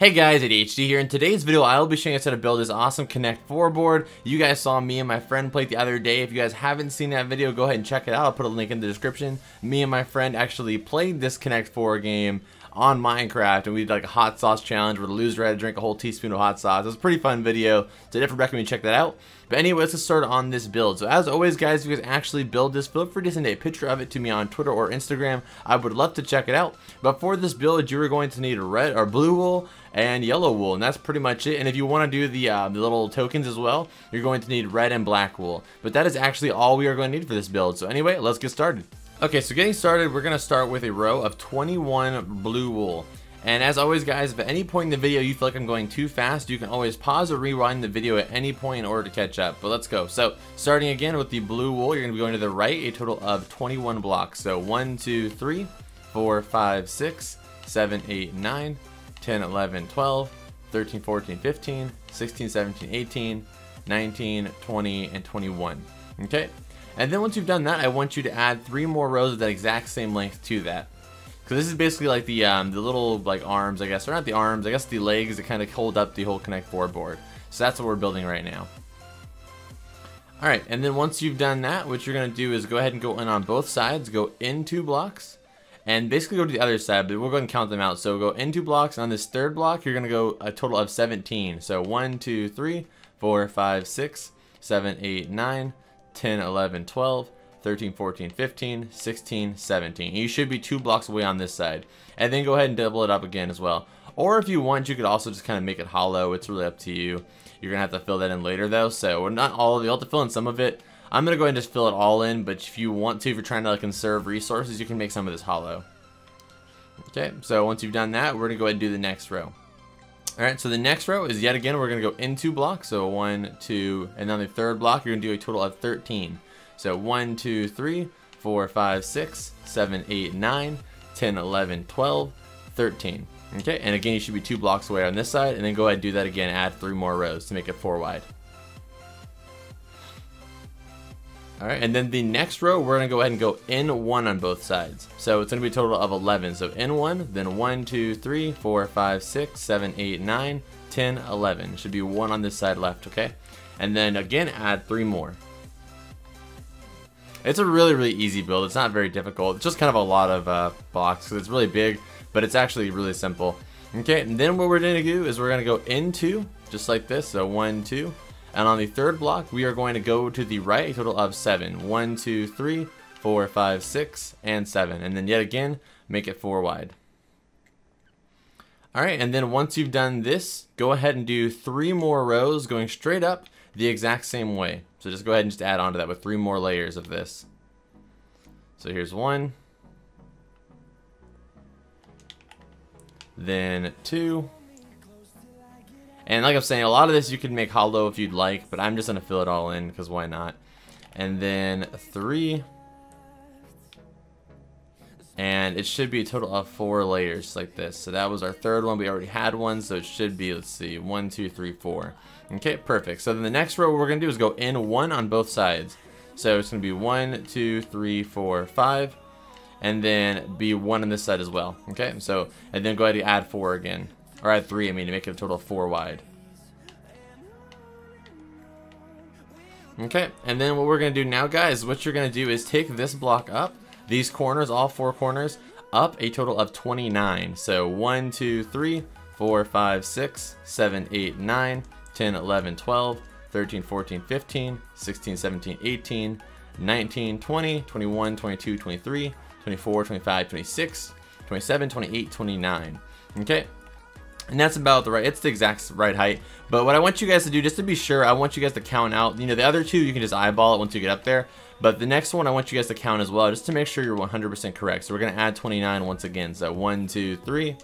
Hey guys, ADHD here. In today's video, I'll be showing you how to build this awesome Connect 4 board. You guys saw me and my friend play it the other day. If you guys haven't seen that video, go ahead and check it out. I'll put a link in the description. Me and my friend actually played this Connect 4 game on Minecraft, and we did like a hot sauce challenge where the loser had to drink a whole teaspoon of hot sauce. It was a pretty fun video, so I definitely recommend you check that out. But anyway, let's get started on this build. So as always, guys, if you guys actually build this, feel free to send a picture of it to me on Twitter or Instagram. I would love to check it out. But for this build, you are going to need red or blue wool and yellow wool, and that's pretty much it. And if you want to do the little tokens as well, you're going to need red and black wool. But that is actually all we are going to need for this build. So anyway, let's get started. Okay, so getting started, we're going to start with a row of 21 blue wool. And as always, guys, if at any point in the video you feel like I'm going too fast, you can always pause or rewind the video at any point in order to catch up. But let's go. So starting again with the blue wool, you're going to be going to the right, a total of 21 blocks. So 1, 2, 3, 4, 5, 6, 7, 8, 9, 10, 11, 12, 13, 14, 15, 16, 17, 18, 19, 20, and 21. Okay? And then once you've done that, I want you to add 3 more rows of that exact same length to that. So this is basically like the little like arms, I guess, or not the arms, I guess the legs that kind of hold up the whole Connect 4 board. So that's what we're building right now. Alright, and then once you've done that, what you're going to do is go ahead and go in on both sides, go in 2 blocks, and basically go to the other side, but we'll go ahead and count them out. So go in 2 blocks, and on this third block, you're going to go a total of 17. So 1, 2, 3, 4, 5, 6, 7, 8, 9, 10, 11, 12, 13, 14, 15, 16, 17. You should be 2 blocks away on this side. And then go ahead and double it up again as well. Or if you want, you could also just kind of make it hollow. It's really up to you. You're going to have to fill that in later though. So not all of it. You'll have to fill in some of it. I'm going to go ahead and just fill it all in. But if you want to, if you're trying to like conserve resources, you can make some of this hollow. Okay, so once you've done that, we're going to go ahead and do the next row. Alright, so the next row is yet again, we're going to go in 2 blocks. So 1, 2, and on the third block, you're going to do a total of 13. So 1, 2, 3, 4, 5, 6, 7, 8, 9, 10, 11, 12, 13. Okay, and again, you should be 2 blocks away on this side, and then go ahead and do that again, add 3 more rows to make it 4 wide. Alright, and then the next row, we're going to go ahead and go in 1 on both sides. So it's going to be a total of 11. So in 1, then 1, 2, 3, 4, 5, 6, 7, 8, 9, 10, 11. Should be 1 on this side left, okay? And then again, add 3 more. It's a really easy build. It's not very difficult. It's just kind of a lot of blocks because it's really big, but it's actually really simple. Okay, and then what we're going to do is we're going to go into just like this. So 1, 2, and on the third block we are going to go to the right, a total of 7. 1, 2, 3, 4, 5, 6, and 7, and then yet again make it 4 wide. All right, and then once you've done this, go ahead and do 3 more rows going straight up the exact same way. So just go ahead and just add on to that with 3 more layers of this. So here's 1, then 2, and like I'm saying, a lot of this you can make hollow if you'd like, but I'm just gonna fill it all in because why not? And then 3, and it should be a total of 4 layers like this. So that was our third one. We already had one, so it should be, let's see, 1, 2, 3, 4. Okay, perfect. So then the next row what we're gonna do is go in 1 on both sides. So it's gonna be 1, 2, 3, 4, 5, and then be 1 on this side as well. Okay, so and then go ahead and add 4 again, or add 3. I mean, to make it a total of 4 wide. Okay, and then what we're gonna do now, guys, what you're gonna do is take this block up, these corners, all 4 corners, up a total of 29. So 1, 2, 3, 4, 5, 6, 7, 8, 9, 10, 11, 12, 13, 14, 15, 16, 17, 18, 19, 20, 21, 22, 23, 24, 25, 26, 27, 28, 29. Okay, and that's about the right, it's the exact right height. But what I want you guys to do, just to be sure, I want you guys to count out, you know, the other 2 you can just eyeball it once you get up there, but the next one I want you guys to count as well, just to make sure you're 100% correct. So we're going to add 29 once again. So 1, 2, 3,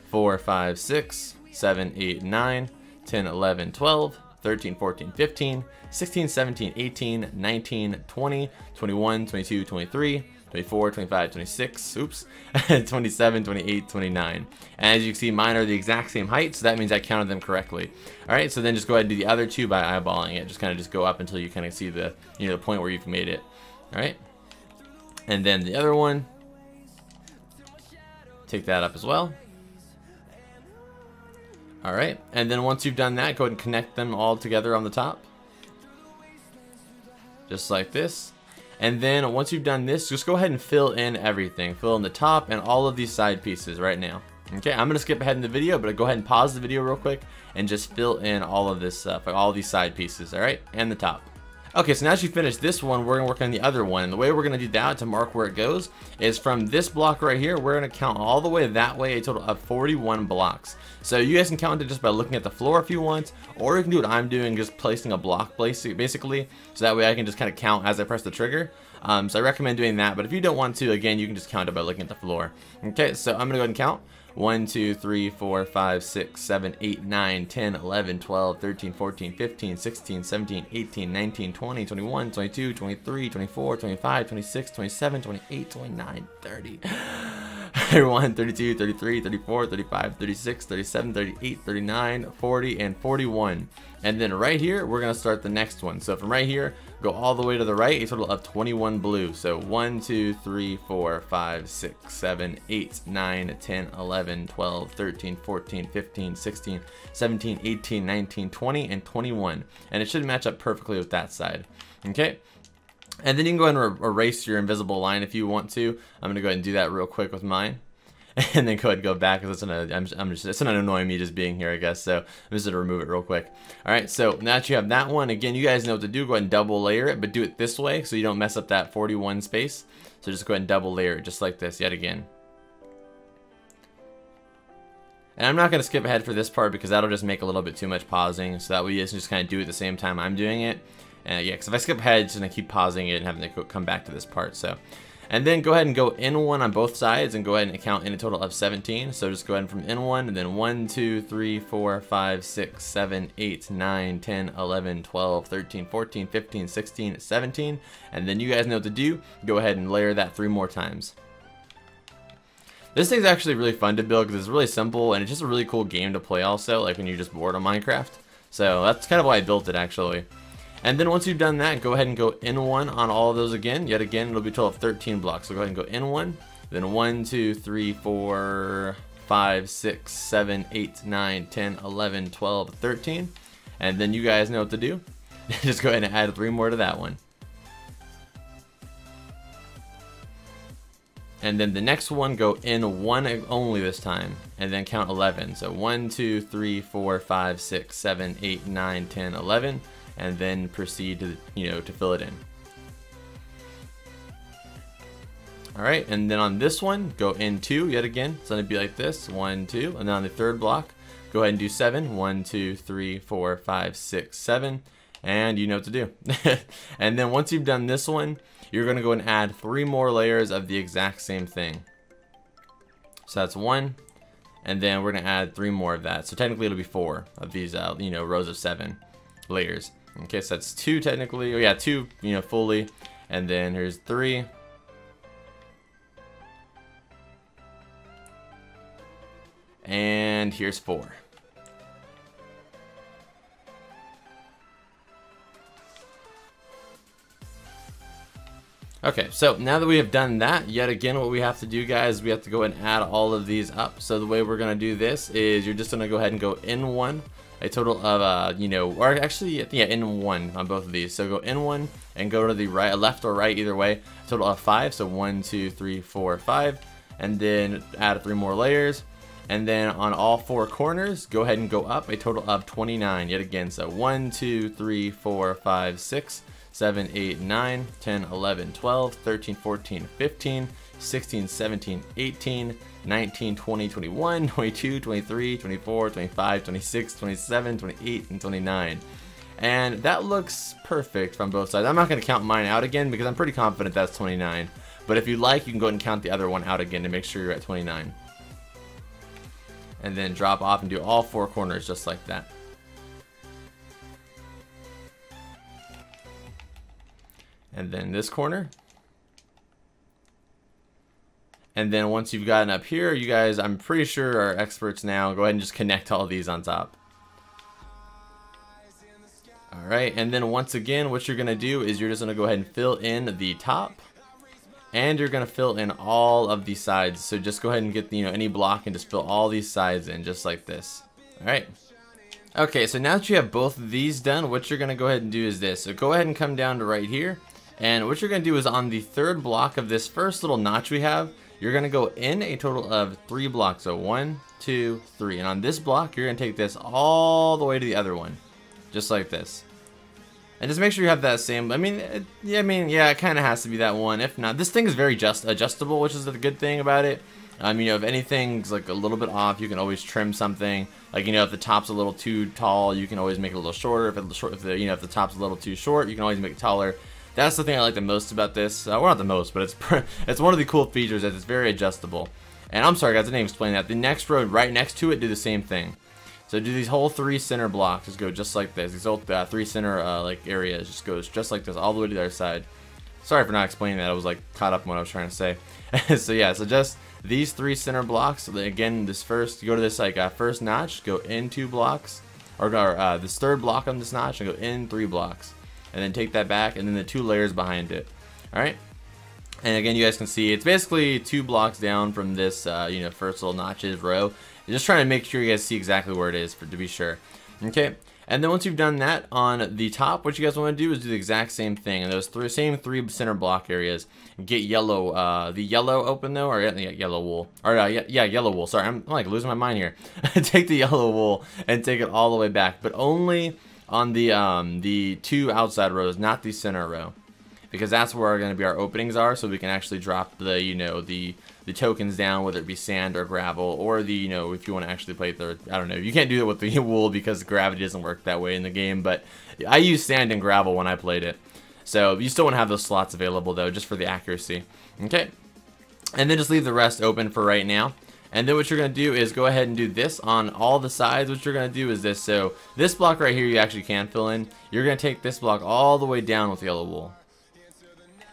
4, 5, 6, 7, 8, 9, 10, 11, 12, 13, 14, 15, 16, 17, 18, 19, 20, 21, 22, 23, 24, 25, 26, oops, 27, 28, 29. And as you can see, mine are the exact same height, so that means I counted them correctly. Alright, so then just go ahead and do the other 2 by eyeballing it. Just kind of just go up until you kind of see the, you know, the point where you've made it. Alright, and then the other one, take that up as well. All right, and then once you've done that, go ahead and connect them all together on the top. Just like this. And then once you've done this, just go ahead and fill in everything. Fill in the top and all of these side pieces right now. Okay, I'm gonna skip ahead in the video, but go ahead and pause the video real quick and just fill in all of this stuff, all these side pieces, all right, and the top. Okay, so now that you finish this one, we're gonna work on the other one. And the way we're gonna do that to mark where it goes is from this block right here, we're gonna count all the way that way, a total of 41 blocks. So you guys can count it just by looking at the floor if you want, or you can do what I'm doing, just placing a block basically, so that way I can just kind of count as I press the trigger. So I recommend doing that, but if you don't want to, again, you can just count it by looking at the floor. Okay, so I'm gonna go ahead and count. 1, 2, 3, 4, 5, 6, 7, 8, 9, 10, 11, 12, 13, 14, 15, 16, 17, 18, 19, 20, 21, 22, 23, 24, 25, 26, 27, 28, 29, 30, 31, 32, 33, 34, 35, 36, 37, 38, 39, 40, and 41. And then right here, we're going to start the next one. So from right here, go all the way to the right, a total of 21 blue. So 1, 2, 3, 4, 5, 6, 7, 8, 9, 10, 11, 12, 13, 14, 15, 16, 17, 18, 19, 20, and 21. And it should match up perfectly with that side. Okay? And then you can go ahead and erase your invisible line if you want to. I'm going to go ahead and do that real quick with mine. And then go ahead and go back because it's gonna annoy me just being here, I guess. So I'm just gonna remove it real quick. All right, so now that you have that one, again, you guys know what to do. Go ahead and double layer it, but do it this way so you don't mess up that 41 space. So just go ahead and double layer it just like this yet again. And I'm not gonna skip ahead for this part because that'll just make a little bit too much pausing. So that way you just kind of do it at the same time I'm doing it. Yeah, because if I skip ahead, it's gonna keep pausing it and having to come back to this part. So. And then go ahead and go in one on both sides and go ahead and count in a total of 17. So just go ahead and from in one and then 1, 2, 3, 4, 5, 6, 7, 8, 9, 10, 11, 12, 13, 14, 15, 16, 17. And then you guys know what to do. Go ahead and layer that 3 more times. This thing's actually really fun to build because it's really simple and it's just a really cool game to play also, like when you're just bored on Minecraft. So that's kind of why I built it actually. And then once you've done that, go ahead and go in one on all of those again. Yet again, it'll be a total of 13 blocks. So go ahead and go in one, then 1, 2, 3, 4, 5, 6, 7, 8, 9, 10, 11, 12, 13. And then you guys know what to do. Just go ahead and add 3 more to that one. And then the next one, go in one only this time, and then count 11. So 1, 2, 3, 4, 5, 6, 7, 8, 9, 10, 11. And then proceed to, to fill it in. All right, and then on this one, go in 2 yet again. It's gonna be like this, 1, 2, and then on the third block, go ahead and do 7. 1, 2, 3, 4, 5, 6, 7, and you know what to do. And then once you've done this one, you're gonna go and add 3 more layers of the exact same thing. So that's 1, and then we're gonna add 3 more of that. So technically it'll be 4 of these, rows of 7 layers. Okay, so that's 2 technically. Oh yeah, 2, fully. And then here's 3. And here's 4. Okay, so now that we have done that, yet again, what we have to do, guys, we have to go and add all of these up. So the way we're gonna do this is you're just gonna go ahead and go in one. A total of, or actually, yeah, in one on both of these. So go in one and go to the right, left or right, either way. A total of 5. So 1, 2, 3, 4, 5. And then add 3 more layers. And then on all 4 corners, go ahead and go up a total of 29 yet again. So 1, 2, 3, 4, 5, 6, 7, 8, 9, 10, 11, 12, 13, 14, 15, 16, 17, 18, 19, 20, 21, 22, 23, 24, 25, 26, 27, 28, and 29. And that looks perfect from both sides. I'm not going to count mine out again because I'm pretty confident that's 29. But if you like, you can go ahead and count the other one out again to make sure you're at 29. And then drop off and do all 4 corners just like that. And then this corner. And then once you've gotten up here, you guys, I'm pretty sure, are experts now. Go ahead and just connect all these on top. All right, and then once again, what you're gonna do is you're just gonna go ahead and fill in the top, and you're gonna fill in all of these sides. So just go ahead and get any block and just fill all these sides in just like this. Alright. Okay, so now that you have both of these done, what you're going to go ahead and do is this. So go ahead and come down to right here. And what you're going to do is on the third block of this first little notch we have, you're going to go in a total of 3 blocks. So 1, 2, 3. And on this block, you're going to take this all the way to the other one. Just like this. And just make sure you have that same, yeah, it kind of has to be that one. If not, this thing is very adjustable, which is the good thing about it. You know, if anything's like a little bit off, you can always trim something. Like, you know, if the top's a little too tall, you can always make it a little shorter. If the top's a little too short, you can always make it taller. That's the thing I like the most about this. Well, not the most, but it's one of the cool features that it's very adjustable. And I'm sorry, guys, I didn't even explain that. The next row right next to it, do the same thing. So do these whole 3 center blocks. Just go just like this. These whole 3 center like areas just goes just like this all the way to the other side. Sorry for not explaining that. I was like caught up in what I was trying to say. So yeah, so just these 3 center blocks. Again, this first, you go to this like first notch, go in 2 blocks, or this third block on this notch, and go in 3 blocks, and then take that back, and then the 2 layers behind it. All right. And again, you guys can see it's basically 2 blocks down from this, you know, first little notches row. Just trying to make sure you guys see exactly where it is to be sure. Okay. And then once you've done that on the top, what you guys want to do is do the exact same thing. And those same 3 center block areas. Get yellow, the yellow open though, or yellow wool, or yeah, yellow wool. Sorry, I'm like losing my mind here. Take the yellow wool and take it all the way back, but only on the 2 outside rows, not the center row, because that's where going to be our openings are. So we can actually drop the, you know, the tokens down, whether it be sand or gravel, or the, you know, if you want to actually play the, I don't know, you can't do it with the wool because gravity doesn't work that way in the game, but I use sand and gravel when I played it. So you still want to have those slots available though, just for the accuracy. Okay. And then just leave the rest open for right now. And then what you're going to do is go ahead and do this on all the sides. What you're going to do is this. So this block right here you actually can fill in. You're going to take this block all the way down with yellow wool.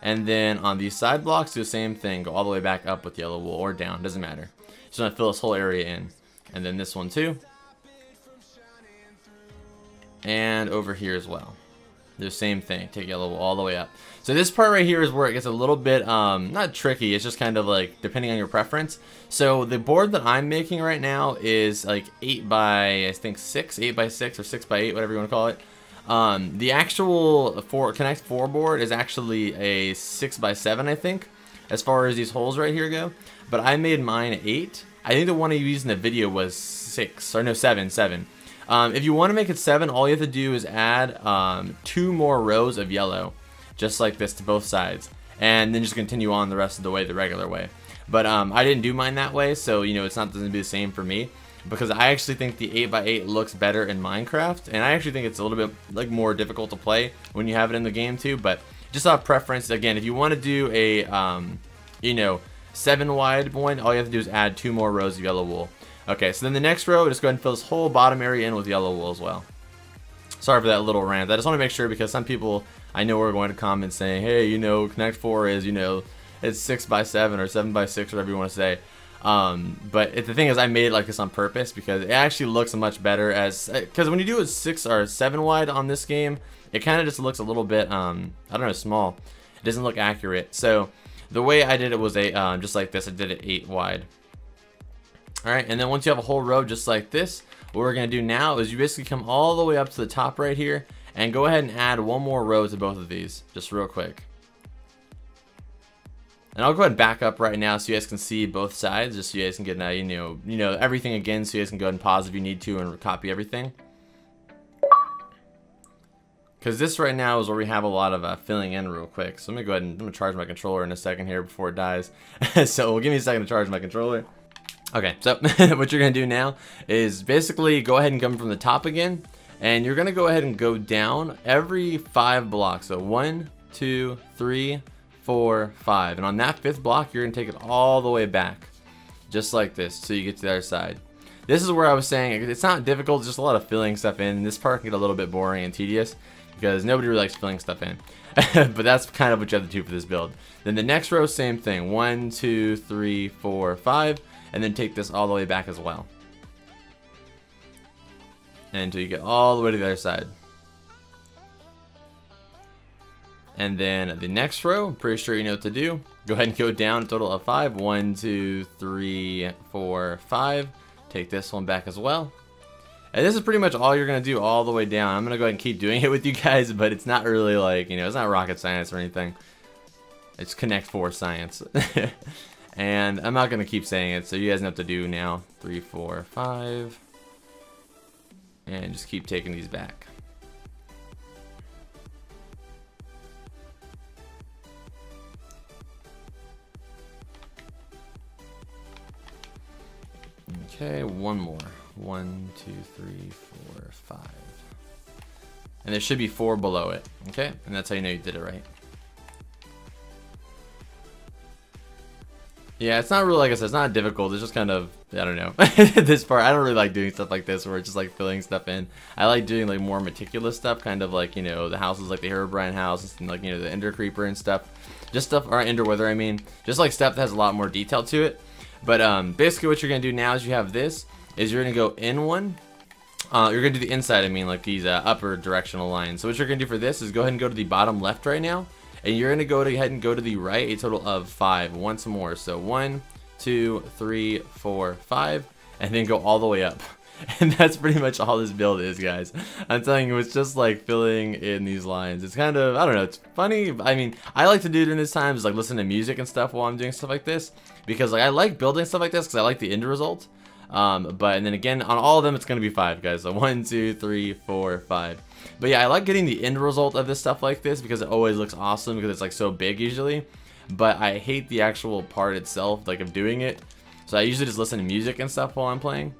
And then on these side blocks, do the same thing. Go all the way back up with yellow wool, or down, doesn't matter. Just want to fill this whole area in. And then this one too. And over here as well. Do the same thing. Take yellow wool all the way up. So this part right here is where it gets a little bit, not tricky. It's just kind of like depending on your preference. So the board that I'm making right now is like 8 by, I think 6, 8 by 6 or 6 by 8, whatever you want to call it. The actual Connect 4 board is actually a 6 by 7, I think, as far as these holes right here go. But I made mine 8. I think the one I used in the video was 6, or no, 7. If you want to make it 7, all you have to do is add 2 more rows of yellow, just like this to both sides, and then just continue on the rest of the way the regular way. But I didn't do mine that way, so you know it's not going to be the same for me, because I actually think the 8 by 8 looks better in Minecraft, and I actually think it's a little bit like more difficult to play when you have it in the game too. But just off preference, again, if you want to do a you know, 7 wide one, all you have to do is add 2 more rows of yellow wool. Okay, so then the next row, just go ahead and fill this whole bottom area in with yellow wool as well. Sorry for that little rant. I just want to make sure, because some people I know are going to comment saying, hey, you know, Connect 4 is, you know, it's 6 by 7 or 7 by 6, whatever you want to say. But the thing is, I made it like this on purpose because it actually looks much better as, because when you do a 6 or 7 wide on this game, it kind of just looks a little bit, I don't know, small. It doesn't look accurate. So the way I did it was just like this. I did it 8 wide. Alright, and then once you have a whole row just like this, what we're going to do now is you basically come all the way up to the top right here and go ahead and add 1 more row to both of these, just real quick. And I'll go ahead and back up right now so you guys can see both sides, just so you guys can get you know everything again, so you guys can go ahead and pause if you need to and copy everything. Because this right now is where we have a lot of filling in real quick. So let me go ahead and I'm going to charge my controller in a second here before it dies. So give me a second to charge my controller. Okay, so what you're going to do now is basically go ahead and come from the top again. And you're going to go ahead and go down every 5 blocks. So 1, 2, 3, 4, 5. And on that 5th block, you're going to take it all the way back. Just like this, so you get to the other side. This is where I was saying, it's not difficult, it's just a lot of filling stuff in. This part can get a little bit boring and tedious, because nobody really likes filling stuff in. But that's kind of what you have to do for this build. Then the next row, same thing. 1, 2, 3, 4, 5. And then take this all the way back as well. And until you get all the way to the other side. And then the next row, I'm pretty sure you know what to do. Go ahead and go down a total of 5. 1, 2, 3, 4, 5. Take this one back as well. And this is pretty much all you're going to do all the way down. I'm going to go ahead and keep doing it with you guys, but it's not really like, it's not rocket science or anything. It's Connect 4 science. And I'm not going to keep saying it, so you guys know what to do now. 3, 4, 5. And just keep taking these back. Okay, one more. 1, 2, 3, 4, 5. And there should be 4 below it. Okay, and that's how you know you did it right. Yeah, it's not really, like I said, it's not difficult. It's just kind of, I don't know. This part, I don't really like doing stuff like this where it's just like filling stuff in. I like doing like more meticulous stuff, kind of like, the houses like the Herobrine house and like, the Ender Creeper and stuff. Just stuff, or Ender Wither, I mean. Just like stuff that has a lot more detail to it. But basically what you're going to do now is you have this, is you're going to go in one. You're going to do the inside, I mean, like these upper directional lines. So what you're going to do for this is go ahead and go to the bottom left right now. And you're going to go ahead and go to the right a total of 5 once more. So 1, 2, 3, 4, 5, and then go all the way up. And that's pretty much all this build is, guys. I'm telling you, it's just like filling in these lines. It's kind of, I don't know, it's funny. I mean, I like to do it in this time, is like listen to music and stuff while I'm doing stuff like this. Because like I like building stuff like this because I like the end result. But and then again, on all of them, it's going to be 5, guys. So 1, 2, 3, 4, 5. But yeah, I like getting the end result of this stuff like this because it always looks awesome because it's like so big usually. But I hate the actual part itself, like of doing it. So I usually just listen to music and stuff while I'm playing.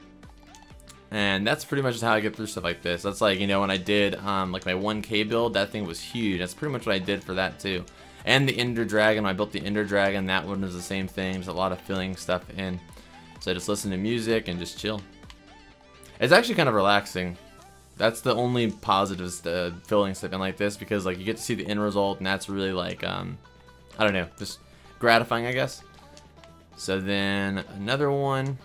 And that's pretty much just how I get through stuff like this. That's like, when I did like my 1K build, that thing was huge. That's pretty much what I did for that too. And the Ender Dragon, I built the Ender Dragon, that one was the same thing. There's a lot of filling stuff in. So I just listen to music and just chill. It's actually kind of relaxing. That's the only positives to filling stuff in like this, because like you get to see the end result, and that's really like I don't know, just gratifying, I guess. So then another one,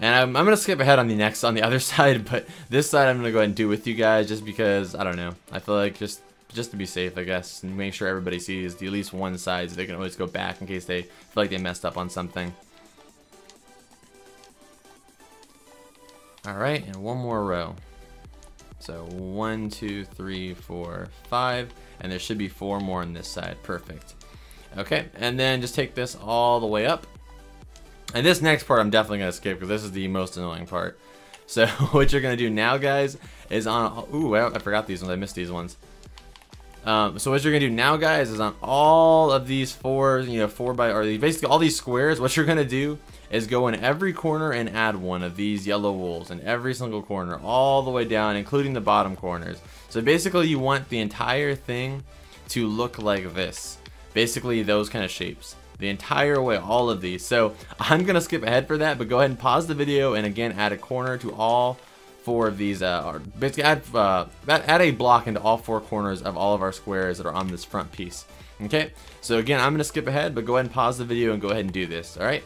and I'm gonna skip ahead on the other side, but this side I'm gonna go ahead and do with you guys just because I don't know. I feel like just to be safe, I guess, and make sure everybody sees at least one side, so they can always go back in case they feel like they messed up on something. Alright, and one more row. So 1, 2, 3, 4, 5, and there should be 4 more on this side. Perfect. Okay, and then just take this all the way up. And this next part I'm definitely going to skip because this is the most annoying part. So what you're going to do now, guys, is on... Ooh, I forgot these ones. I missed these ones. So what you're going to do now, guys, is on all of these 4, 4 by... Or basically all these squares, what you're going to do is go in every corner and add one of these yellow wools in every single corner, all the way down, including the bottom corners. So basically you want the entire thing to look like this. Basically those kind of shapes. The entire way, all of these. So I'm going to skip ahead for that, but go ahead and pause the video and again add a corner to all 4 of these, basically add a block into all 4 corners of all of our squares that are on this front piece. Okay, so again, I'm going to skip ahead, but go ahead and pause the video and go ahead and do this, alright?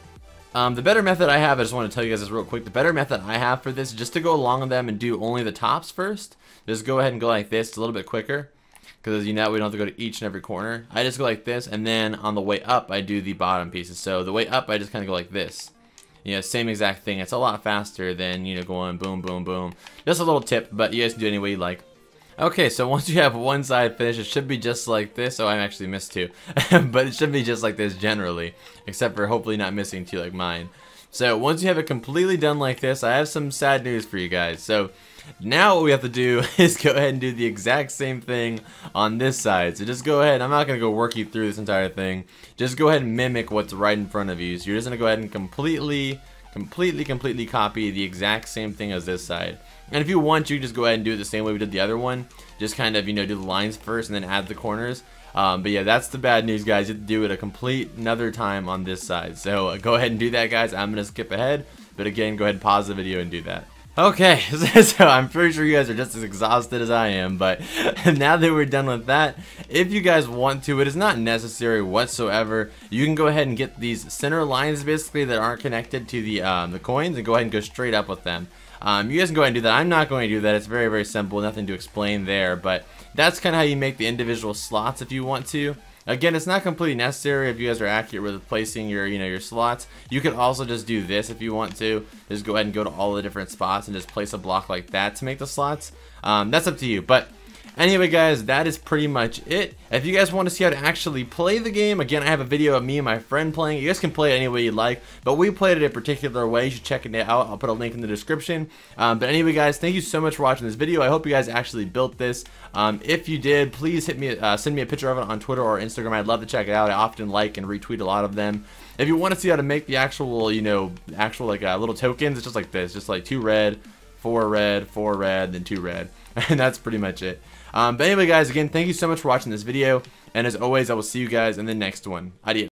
The better method I have, I just want to tell you guys this real quick, the better method I have for this, just to go along with them and do only the tops first, just go ahead and go like this, it's a little bit quicker, because we don't have to go to each and every corner. I just go like this, and then on the way up, I do the bottom pieces. So the way up, I just kind of go like this. Same exact thing. It's a lot faster than, going boom, boom, boom. Just a little tip, but you guys can do it any way you like. Okay, so once you have one side finished, it should be just like this. Oh, I actually missed 2. But it should be just like this generally, except for hopefully not missing 2 like mine. So once you have it completely done like this, I have some sad news for you guys. So now what we have to do is go ahead and do the exact same thing on this side. So just go ahead, I'm not going to go work you through this entire thing. Just go ahead and mimic what's right in front of you. So you're just going to go ahead and completely copy the exact same thing as this side. And if you want, you just go ahead and do it the same way we did the other one. Just kind of, do the lines first and then add the corners. But yeah, that's the bad news, guys. You have to do it another time on this side. So go ahead and do that, guys. I'm going to skip ahead. But again, go ahead and pause the video and do that. Okay, so I'm pretty sure you guys are just as exhausted as I am, but now that we're done with that, if you guys want to, it is not necessary whatsoever. You can go ahead and get these center lines basically that aren't connected to the coins and go ahead and go straight up with them. You guys can go ahead and do that. I'm not going to do that. It's very, very simple. Nothing to explain there, but that's kind of how you make the individual slots if you want to. Again, it's not completely necessary if you guys are accurate with placing your, your slots. You can also just do this if you want to. Just go ahead and go to all the different spots and just place a block like that to make the slots. That's up to you. But anyway, guys, that is pretty much it. If you guys want to see how to actually play the game, again, I have a video of me and my friend playing it. You guys can play it any way you like, but we played it a particular way. You should check it out. I'll put a link in the description. But anyway, guys, thank you so much for watching this video. I hope you guys actually built this. If you did, please send me a picture of it on Twitter or Instagram. I'd love to check it out. I often like and retweet a lot of them. If you want to see how to make the actual, like little tokens, it's just like this, just like 2 red, 4 red, 4 red, then 2 red, and that's pretty much it. But anyway, guys, again, thank you so much for watching this video, and as always, I will see you guys in the next one. Adios.